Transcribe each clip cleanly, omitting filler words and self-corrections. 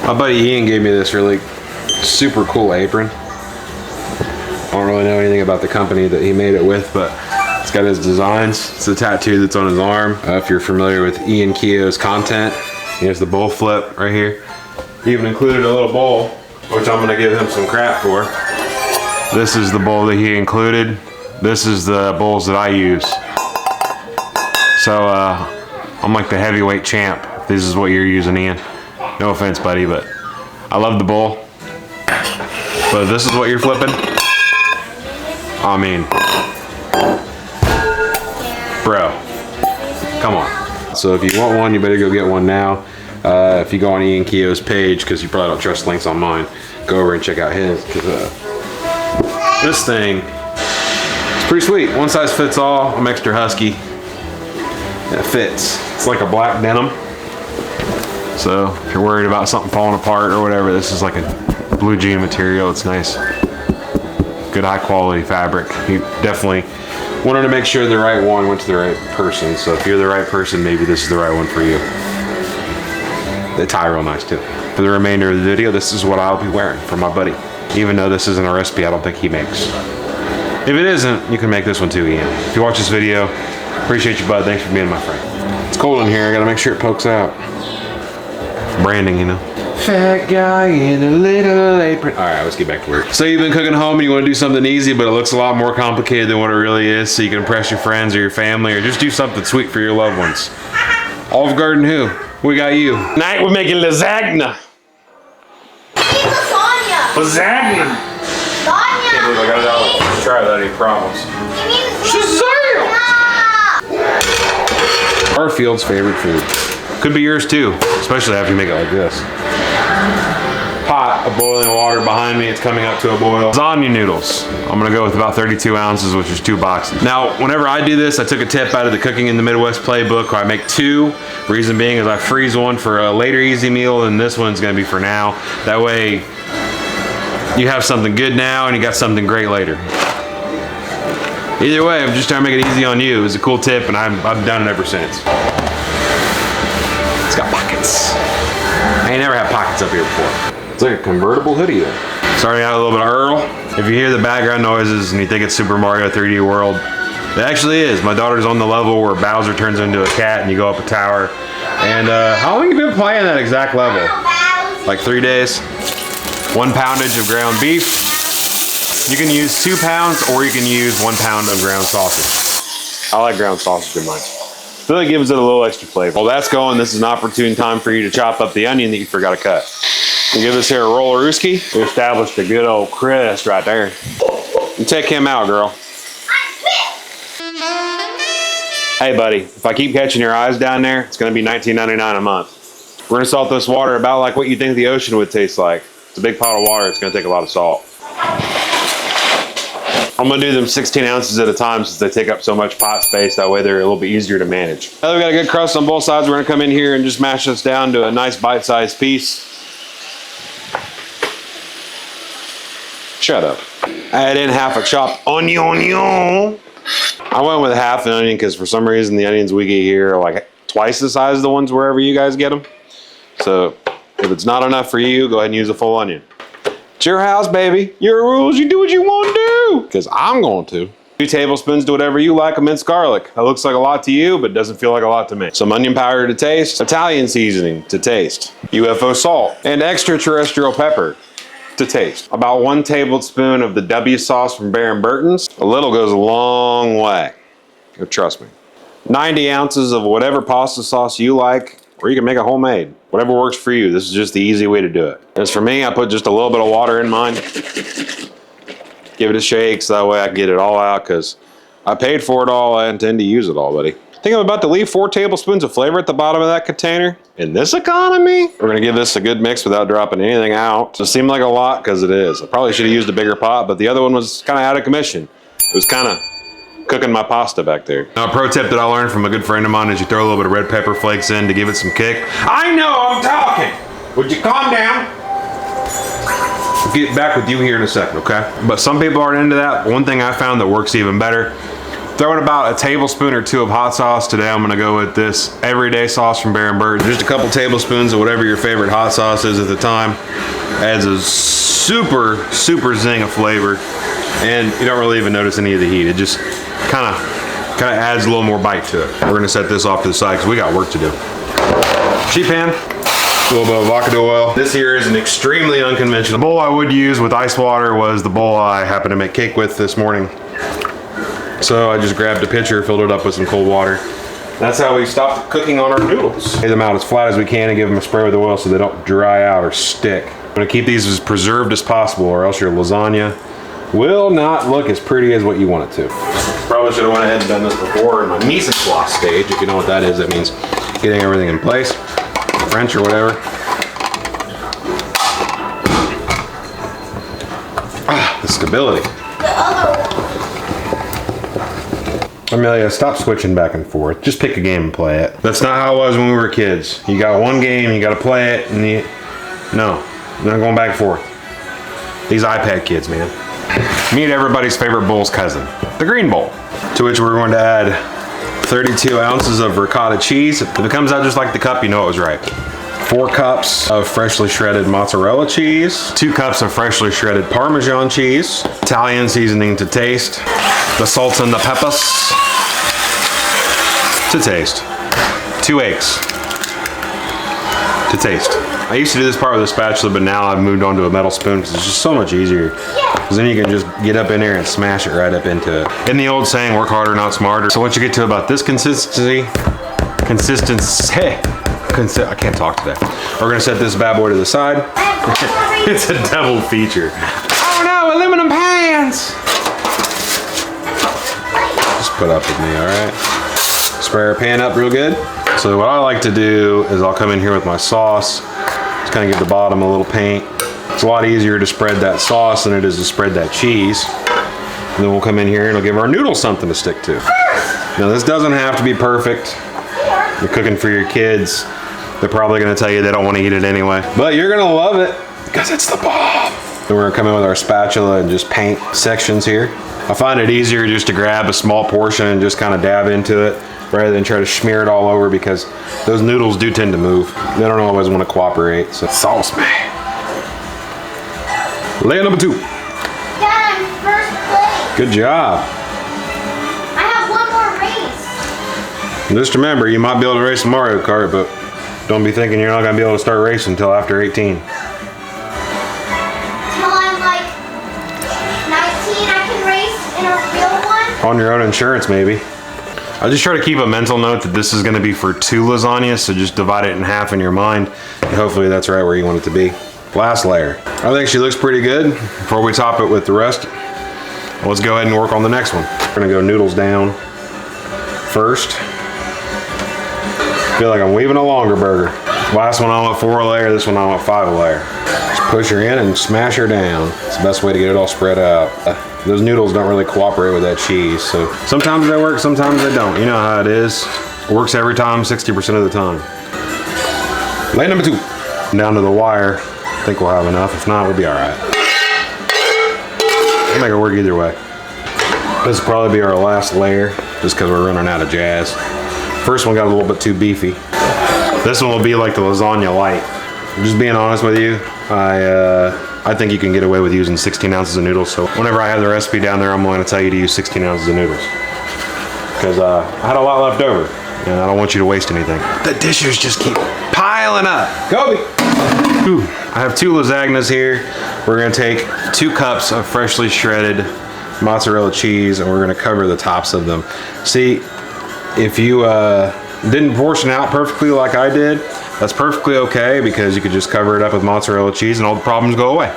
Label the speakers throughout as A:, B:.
A: My buddy Ian gave me this really super cool apron. I don't really know anything about the company that he made it with, but it's got his designs. It's the tattoo that's on his arm. If you're familiar with Ian Keogh's content, he has the bowl flip right here. He even included a little bowl, which I'm gonna give him some crap for. This is the bowl that he included. This is the bowls that I use. So I'm like the heavyweight champ. This is what you're using, Ian. No offense, buddy, but I love the bowl. But if this is what you're flipping, I mean, bro, come on. So if you want one, you better go get one now. If you go on Ian Keogh's page, because you probably don't trust links on mine, go over and check out his, because this thing is pretty sweet. One size fits all. I'm extra husky. It fits. It's like a black denim. So if you're worried about something falling apart or whatever, this is like a blue jean material. It's nice. Good high quality fabric. You definitely wanted to make sure the right one went to the right person. So if you're the right person, maybe this is the right one for you. They tie real nice too. For the remainder of the video, this is what I'll be wearing for my buddy. Even though this isn't a recipe I don't think he makes. If it isn't, you can make this one too, Ian. If you watch this video, appreciate you, bud. Thanks for being my friend. It's cold in here. I gotta make sure it pokes out. Branding, you know. Fat guy in a little apron. All right, let's get back to work. So you've been cooking home and you want to do something easy, but it looks a lot more complicated than what it really is, so you can impress your friends or your family, or just do something sweet for your loved ones. Olive Garden who? We got you. Tonight we're making lasagna.
B: Lasagna.
A: Lasagna.
B: Lasagna.
A: Can't believe I got it out. Let's try that, I promise. Shazam! Our field's favorite food. Could be yours too, especially after you make it like this. Pot of boiling water behind me. It's coming up to a boil. Lasagna noodles. I'm gonna go with about 32 ounces, which is 2 boxes. Now, whenever I do this, I took a tip out of the Cooking in the Midwest playbook where I make 2. Reason being is I freeze one for a later easy meal, and this one's gonna be for now. That way, you have something good now and you got something great later. Either way, I'm just trying to make it easy on you. It's a cool tip, and I've done it ever since. It's got pockets. I ain't never had pockets up here before. It's like a convertible hoodie though. Starting out a little bit of Earl. If you hear the background noises and you think it's Super Mario 3D World, it actually is. My daughter's on the level where Bowser turns into a cat and you go up a tower. And how long have you been playing that exact level? Like 3 days. 1 poundage of ground beef. You can use 2 pounds or you can use 1 pound of ground sausage. I like ground sausage in mine. I feel like it gives it a little extra flavor. While that's going, this is an opportune time for you to chop up the onion that you forgot to cut. And give this here a roller-ooski. We established a good old crust right there. You take him out, girl. Hey, buddy, if I keep catching your eyes down there, it's gonna be $19.99 a month. We're gonna salt this water about like what you think the ocean would taste like. It's a big pot of water, it's gonna take a lot of salt. I'm gonna do them 16 ounces at a time since they take up so much pot space. That way they're a little bit easier to manage. Now that we got a good crust on both sides, we're gonna come in here and just mash this down to a nice bite-sized piece. Shut up. Add in half a chopped onion. I went with half an onion because for some reason the onions we get here are like twice the size of the ones wherever you guys get them. So if it's not enough for you, go ahead and use a full onion. It's your house, baby. Your rules, you do what you want to do. Because I'm going to. 2 tablespoons to whatever you like of minced garlic. That looks like a lot to you, but doesn't feel like a lot to me. Some onion powder to taste. Italian seasoning to taste. UFO salt. And extraterrestrial pepper to taste. About 1 tablespoon of the W sauce from Baron Burton's. A little goes a long way. Trust me. 90 ounces of whatever pasta sauce you like, or you can make it homemade. Whatever works for you. This is just the easy way to do it. As for me, I put just a little bit of water in mine. Give it a shake so that way I can get it all out because I paid for it all. I intend to use it all, buddy. I think I'm about to leave 4 tablespoons of flavor at the bottom of that container. In this economy, we're gonna give this a good mix without dropping anything out. It seemed like a lot because it is. I probably should have used a bigger pot, but the other one was kind of out of commission. It was kind of cooking my pasta back there. Now, a pro tip that I learned from a good friend of mine is you throw a little bit of red pepper flakes in to give it some kick. I know I'm talking. Would you calm down? I'll get back with you here in a second, okay? But some people aren't into that. One thing I found that works even better Throw in about a tablespoon or two of hot sauce. Today I'm gonna go with this everyday sauce from Bear & Bird. Just a couple tablespoons of whatever your favorite hot sauce is at the time. Adds a super zing of flavor. And you don't really even notice any of the heat. It just kind of adds a little more bite to it. We're gonna set this off to the side because we got work to do. Sheet pan, a little bit of avocado oil. This here is an extremely unconventional. The bowl I would use with ice water was the bowl I happened to make cake with this morning. So I just grabbed a pitcher, filled it up with some cold water. That's how we stopped cooking on our noodles. Lay them out as flat as we can and give them a spray with oil so they don't dry out or stick. I'm gonna keep these as preserved as possible or else your lasagna will not look as pretty as what you want it to. Probably should have went ahead and done this before in my mise en place stage. If you know what that is, that means getting everything in place, French or whatever. The stability. Amelia, stop switching back and forth. Just pick a game and play it. That's not how it was when we were kids. You got one game, you got to play it, and no, not going back and forth. These iPad kids, man. Meet everybody's favorite bowl's cousin, the green bowl, to which we're going to add 32 ounces of ricotta cheese. If it comes out just like the cup, you know it was right. 4 cups of freshly shredded mozzarella cheese, 2 cups of freshly shredded Parmesan cheese, Italian seasoning to taste, the salts and the peppers to taste, 2 eggs to taste. I used to do this part with a spatula, but now I've moved on to a metal spoon because it's just so much easier. Because then you can just get up in there and smash it right up into it. In the old saying, work harder, not smarter. So once you get to about this consistency, I can't talk today. We're gonna set this bad boy to the side. It's a double feature. Oh no, aluminum pans! Just put up with me, all right? Spray our pan up real good. So what I like to do is I'll come in here with my sauce, just kind of give the bottom a little paint. It's a lot easier to spread that sauce than it is to spread that cheese. And then we'll come in here and we'll give our noodles something to stick to. Now this doesn't have to be perfect. You're cooking for your kids. They're probably gonna tell you they don't want to eat it anyway. But you're gonna love it because it's the bomb. Then we're gonna come in with our spatula and just paint sections here. I find it easier just to grab a small portion and just kind of dab into it rather than try to smear it all over because those noodles do tend to move. They don't always want to cooperate. So sauce me. Layer number 2.
B: Dad, I'm first place.
A: Good job.
B: I have one more race.
A: Just remember, you might be able to race a Mario Kart, but don't be thinking you're not going to be able to start racing until after 18.
B: Till I'm like 19, I can race in a real one.
A: On your own insurance, maybe. I just try to keep a mental note that this is going to be for 2 lasagnas, so just divide it in half in your mind, and hopefully that's right where you want it to be. Last layer. I think she looks pretty good. Before we top it with the rest, let's go ahead and work on the next one. We're going to go noodles down first. Feel like I'm weaving a longer burger. Last one I went 4 layer, this one I went 5 layer. Just push her in and smash her down. It's the best way to get it all spread out. Those noodles don't really cooperate with that cheese, so sometimes they work, sometimes they don't. You know how it is. It works every time, 60% of the time. Layer number 2. Down to the wire. I think we'll have enough. If not, we'll be all right. We'll make it work either way. This will probably be our last layer, just because we're running out of jazz. First one got a little bit too beefy. This one will be like the lasagna light. Just being honest with you, I think you can get away with using 16 ounces of noodles. So whenever I have the recipe down there, I'm going to tell you to use 16 ounces of noodles. Because I had a lot left over, and I don't want you to waste anything. The dishes just keep piling up. Kobe! Ooh, I have 2 lasagnas here. We're going to take 2 cups of freshly shredded mozzarella cheese, and we're going to cover the tops of them. See, if you didn't portion out perfectly like I did, that's perfectly okay because you could just cover it up with mozzarella cheese and all the problems go away.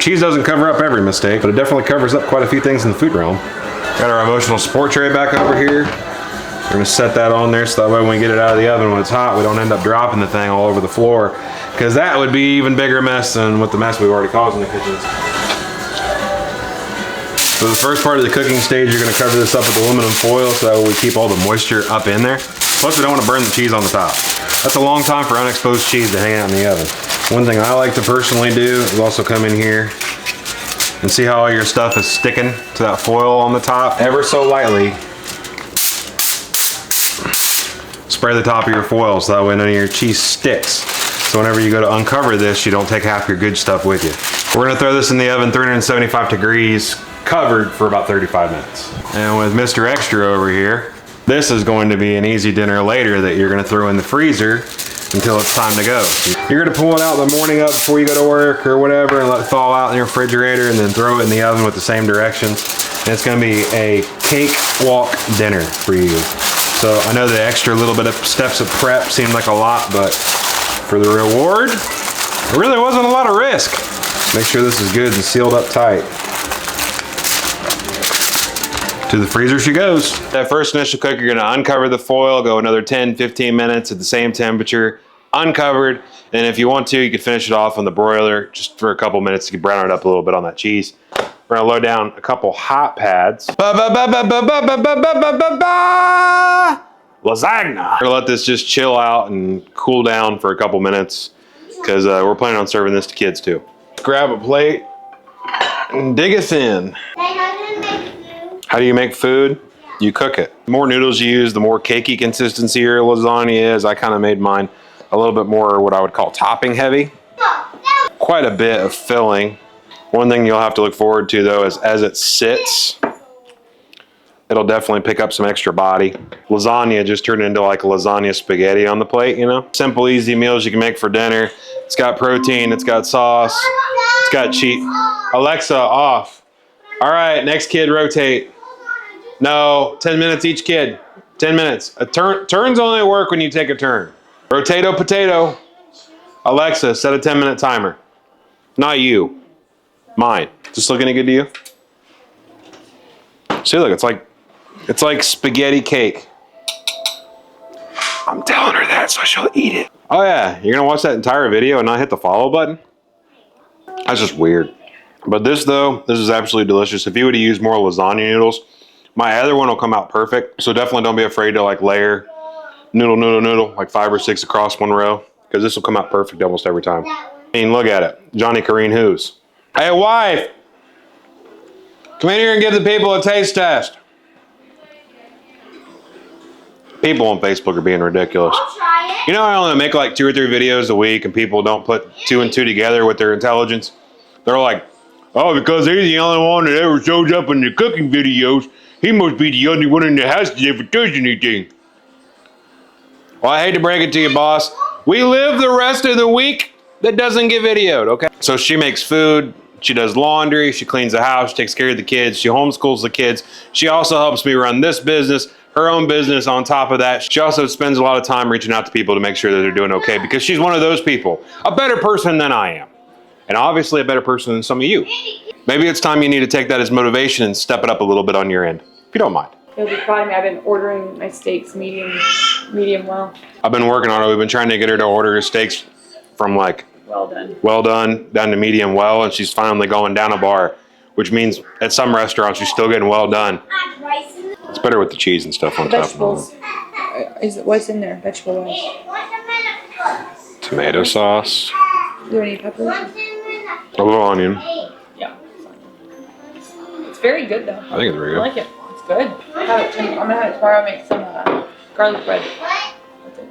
A: Cheese doesn't cover up every mistake, but it definitely covers up quite a few things in the food realm. Got our emotional support tray back over here. We're gonna set that on there so that way when we get it out of the oven when it's hot, we don't end up dropping the thing all over the floor, because that would be even bigger mess than what the mess we've already caused in the kitchens. So the first part of the cooking stage, you're gonna cover this up with aluminum foil so we keep all the moisture up in there. Plus we don't wanna burn the cheese on the top. That's a long time for unexposed cheese to hang out in the oven. One thing I like to personally do is also come in here and see how all your stuff is sticking to that foil on the top. Ever so lightly, Spray the top of your foil so that way none of your cheese sticks. So whenever you go to uncover this, you don't take half your good stuff with you. We're gonna throw this in the oven 375 degrees, covered for about 35 minutes. And with Mr. Extra over here, this is going to be an easy dinner later that you're gonna throw in the freezer until it's time to go. You're gonna pull it out the morning up before you go to work or whatever and let it thaw out in your refrigerator and then throw it in the oven with the same directions. And it's gonna be a cakewalk dinner for you. So I know the extra little bit of steps of prep seemed like a lot, but for the reward, it really wasn't a lot of risk. Make sure this is good and sealed up tight. To the freezer she goes. That first initial cook, you're gonna uncover the foil, go another 10, 15 minutes at the same temperature, uncovered. And if you want to, you can finish it off on the broiler just for a couple minutes to brown it up a little bit on that cheese. We're gonna load down a couple hot pads. Lasagna. We're gonna let this just chill out and cool down for a couple minutes because we're planning on serving this to kids too. Grab a plate and dig us in. How do you make food? You cook it. The more noodles you use, the more cakey consistency your lasagna is. I kind of made mine a little bit more what I would call topping heavy. Quite a bit of filling. One thing you'll have to look forward to though is as it sits, it'll definitely pick up some extra body. Lasagna just turned into like a lasagna spaghetti on the plate, you know? Simple, easy meals you can make for dinner. It's got protein, it's got sauce, it's got cheese. Alexa, off. All right, next kid, rotate. No, 10 minutes each kid. 10 minutes. Turns only work when you take a turn. Rotato potato. Alexa, set a 10-minute timer. Not you. Mine. Just looking good to you? See, look, it's like spaghetti cake. I'm telling her that so she'll eat it. Oh yeah, you're gonna watch that entire video and not hit the follow button? That's just weird. But this though, this is absolutely delicious. If you would have used more lasagna noodles, my other one will come out perfect. So definitely don't be afraid to like layer noodle, like 5 or 6 across one row, because this will come out perfect almost every time. I mean, look at it. Johnny Kareen Who's. Hey wife, come in here and give the people a taste test. People on Facebook are being ridiculous.
B: I'll try it.
A: You know, I only make like 2 or 3 videos a week and people don't put 2 and 2 together with their intelligence. They're like, oh, because he's the only one that ever shows up in the cooking videos, he must be the only one in the house that ever does anything. Well, I hate to break it to you, boss. We live the rest of the week that doesn't get videoed, okay? So she makes food, she does laundry, she cleans the house, she takes care of the kids, she homeschools the kids. She also helps me run this business, her own business on top of that. She also spends a lot of time reaching out to people to make sure that they're doing okay because she's one of those people, a better person than I am. And obviously a better person than some of you. Maybe it's time you need to take that as motivation and step it up a little bit on your end, if you don't mind.
C: You'll be proud of me. I've been ordering my steaks medium well.
A: I've been working on it. We've been trying to get her to order her steaks from like well done down to medium well, and she's finally going down a bar, which means at some restaurants she's still getting well done. It's better with the cheese and stuff on top of
C: it. What's in there? Vegetable wise?
A: Tomato sauce.
C: Do you need peppers?
A: A little onion.
C: Yeah. It's very good though.
A: I think it's very good.
C: I like it. It's good. I'm gonna have it tomorrow. Make some garlic bread.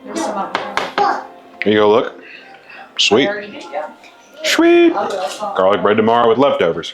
C: There's some
A: Here you go, look. Sweet.
C: Yeah.
A: Sweet. Garlic bread tomorrow with leftovers.